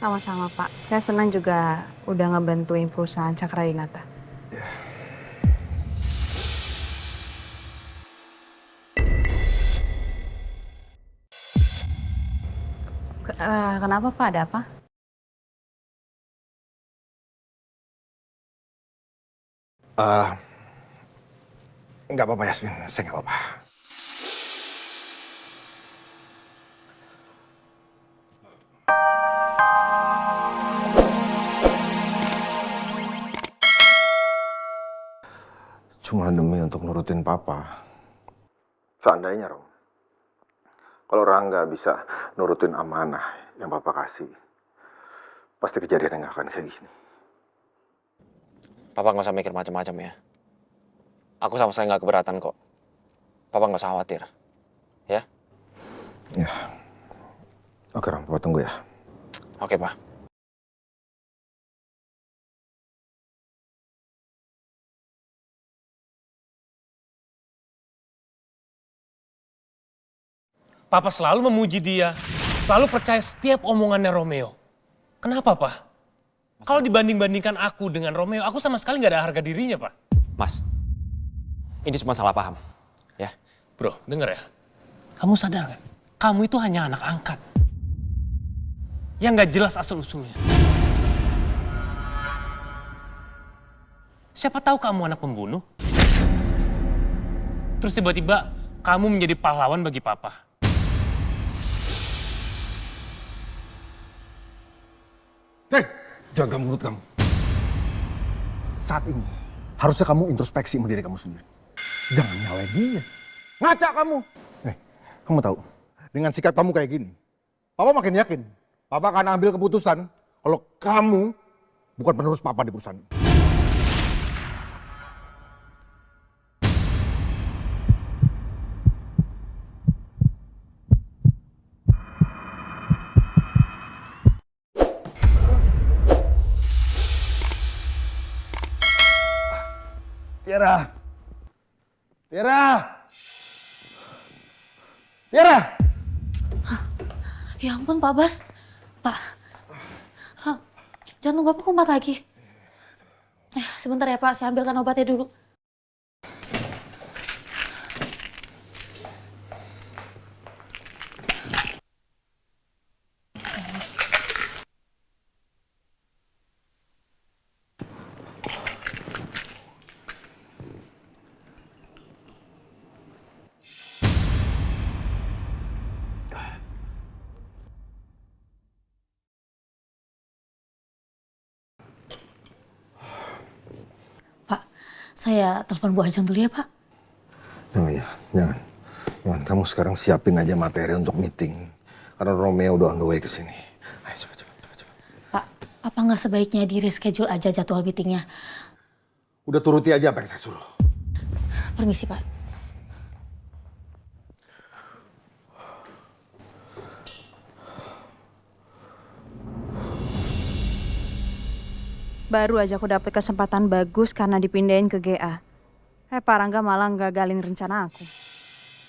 Sama-sama Pak. Saya senang juga udah ngebantuin perusahaan Cakradinata. Kenapa Pak? Ada apa? Eh, nggak apa-apa Yasmin, saya nggak apa-apa. Cuma demi untuk nurutin papa. Seandainya, Rom, kalau Rangga bisa nurutin amanah yang papa kasih, pasti kejadiannya nggak akan kayak gini. Papa nggak usah mikir macam-macam ya. Aku sama sekali nggak keberatan kok. Papa nggak usah khawatir. Ya? Ya, oke Rom, papa tunggu ya. Oke, Pak. Papa selalu memuji dia, selalu percaya setiap omongannya Romeo. Kenapa, Pak? Kalau dibanding-bandingkan aku dengan Romeo, aku sama sekali nggak ada harga dirinya, Pak. Mas, ini cuma salah paham. Ya? Bro, denger ya. Kamu sadar nggak? Kamu itu hanya anak angkat. Yang nggak jelas asal-usulnya. Siapa tahu kamu anak pembunuh? Terus tiba-tiba kamu menjadi pahlawan bagi Papa. Hei, jaga mulut kamu. Saat ini, harusnya kamu introspeksi sama diri kamu sendiri. Jangan nyalain dia. Ngaca kamu. Kamu tahu, dengan sikap kamu kayak gini, Papa makin yakin. Papa akan ambil keputusan kalau kamu bukan penerus Papa di perusahaan ini. Tiara. Tiara. Tiara. Ya ampun Pak Bas. Pak, jantung Bapak kumat lagi. Sebentar ya Pak, saya ambilkan obatnya dulu. Pak, saya telepon Bu Ajeng dulu ya Pak. Jangan ya, jangan. Jangan, kamu sekarang siapin aja materi untuk meeting. Karena Romeo udah on the way ke sini. Ayo cepet. Pak, apa nggak sebaiknya di reschedule aja jadwal meetingnya? Udah turuti aja apa yang saya suruh. Permisi Pak. Baru aja aku dapet kesempatan bagus karena dipindahin ke GA. Pak Rangga malah gagalin rencana aku.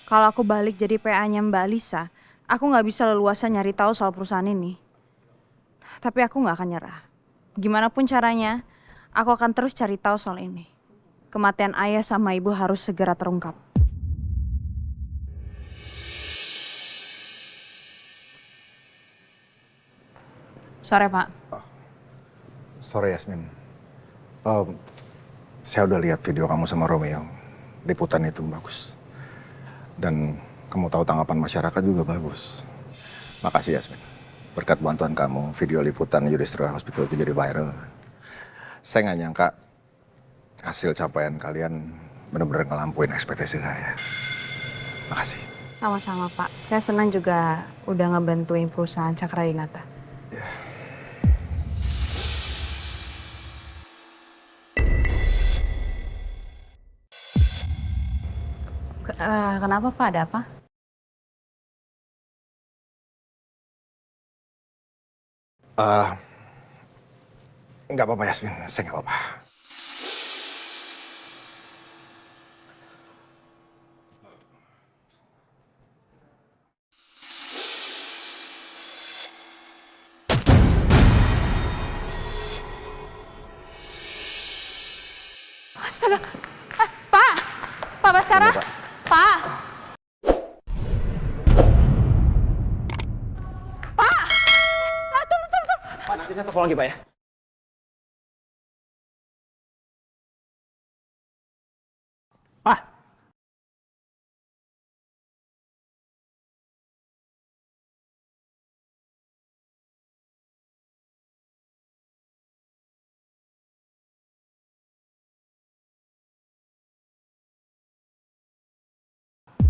Kalau aku balik jadi PA-nya Mbak Lisa, aku nggak bisa leluasa nyari tahu soal perusahaan ini. Tapi aku nggak akan nyerah. Gimana pun caranya, aku akan terus cari tahu soal ini. Kematian ayah sama ibu harus segera terungkap. Sore Pak. Sorry Yasmin. Saya udah lihat video kamu sama Romeo. Liputan itu bagus. Dan kamu tahu tanggapan masyarakat juga bagus. Makasih Yasmin. Berkat bantuan kamu, video liputan Yudhistira Hospital itu jadi viral. Saya nggak nyangka hasil capaian kalian benar-benar ngelampuin ekspektasi saya. Makasih. Sama-sama Pak. Saya senang juga udah ngebantuin perusahaan Cakradinata. Kenapa Pak? Ada apa? Nggak apa-apa Yasmin, saya nggak apa-apa. Astaga. Pak! Pak Baskara? Iya, Pak. Pak! Pak! Ah, tunggu. Pak, nanti saya telepon lagi, Pak ya. Pak!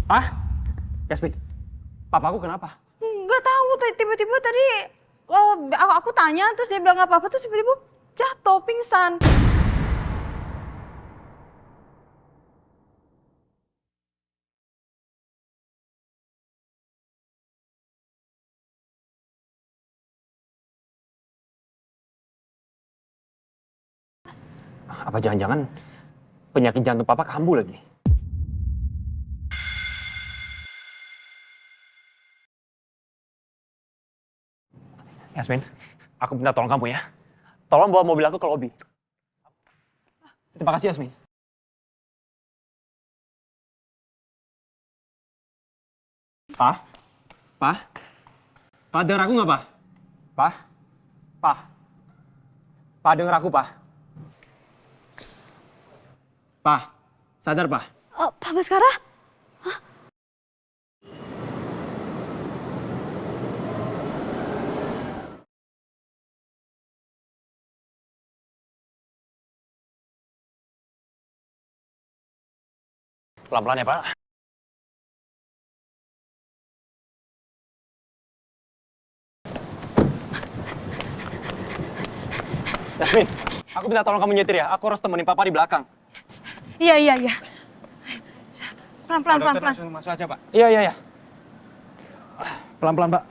Pak? Yasmin, papaku kenapa? Nggak tahu, tiba-tiba tadi aku tanya, terus dia bilang apa-apa, terus tiba-tiba jatuh, pingsan. Apa jangan-jangan penyakit jantung papa kambuh lagi? Yasmin, aku minta tolong kamu ya. Tolong bawa mobil aku ke lobi. Terima kasih, Yasmin. Pak? Pak? Pak, denger aku nggak, Pak? Pak? Pak? Pak, denger aku, Pak? Pak, sadar, Pak? Pak Baskara? Pelan-pelan ya, Pak. Yasmin, aku minta tolong kamu nyetir ya. Aku harus temenin papa di belakang. Iya. Pelan-pelan. Langsung masuk aja, Pak. Iya. Pelan-pelan, Pak.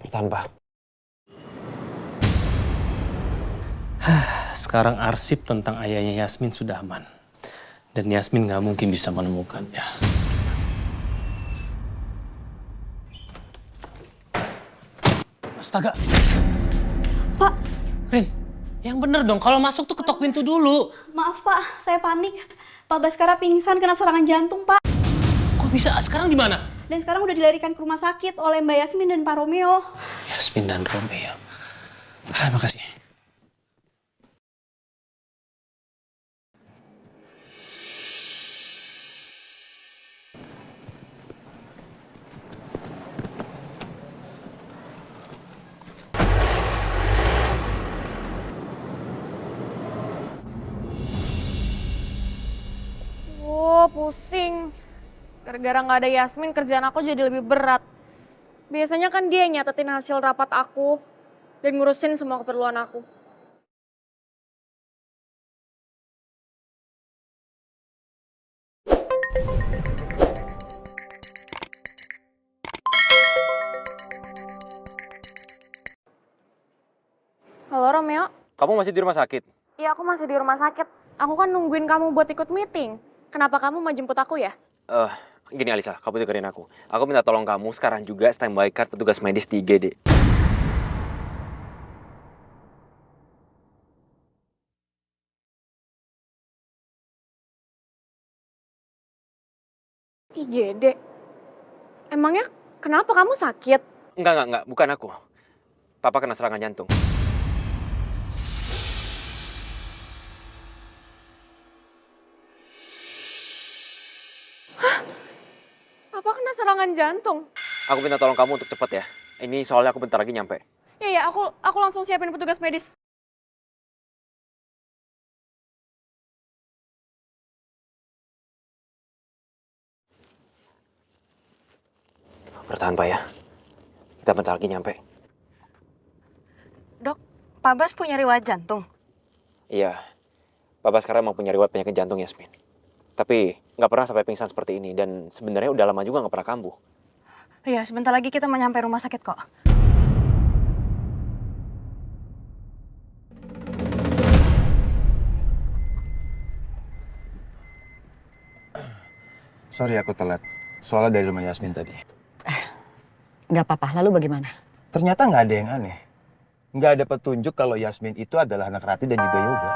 Bertahan, Pak. Sekarang arsip tentang ayahnya Yasmin sudah aman. Dan Yasmin nggak mungkin bisa menemukannya. Astaga. Pak, Rin, yang bener dong. Kalau masuk tuh ketok pintu dulu. maaf Pak, saya panik. Pak Baskara pingsan kena serangan jantung, Pak. Kok bisa? Sekarang di mana? Dan sekarang udah dilarikan ke rumah sakit oleh Mbak Yasmin dan Pak Romeo. Yasmin dan Romeo. Makasih. Pusing. Gara-gara nggak ada Yasmin, kerjaan aku jadi lebih berat. Biasanya kan dia yang nyatetin hasil rapat aku dan ngurusin semua keperluan aku. Halo Romeo? Kamu masih di rumah sakit? Iya, aku masih di rumah sakit. Aku kan nungguin kamu buat ikut meeting. Kenapa kamu mau jemput aku ya? Gini Alisa, kamu dengerin aku. Aku minta tolong kamu sekarang juga standby-kan petugas medis di IGD. IGD? Emangnya kenapa kamu sakit? Enggak, bukan aku. Papa kena serangan jantung. Papa kena serangan jantung? Aku minta tolong kamu untuk cepet ya. Ini soalnya aku bentar lagi nyampe. Iya, aku langsung siapin petugas medis. Bertahan, Pak ya. Kita bentar lagi nyampe. Dok, Pak Bas punya riwayat jantung? Iya, Papa sekarang emang punya riwayat penyakit jantung, Yasmin. Tapi nggak pernah sampai pingsan seperti ini, dan sebenarnya udah lama juga nggak pernah kambuh. Iya, sebentar lagi kita mau nyampe rumah sakit kok. Sorry aku telat. Soalnya dari rumah Yasmin tadi. Nggak apa-apa, lalu bagaimana? Ternyata nggak ada yang aneh. Nggak ada petunjuk kalau Yasmin itu adalah anak Rati dan juga Yoga.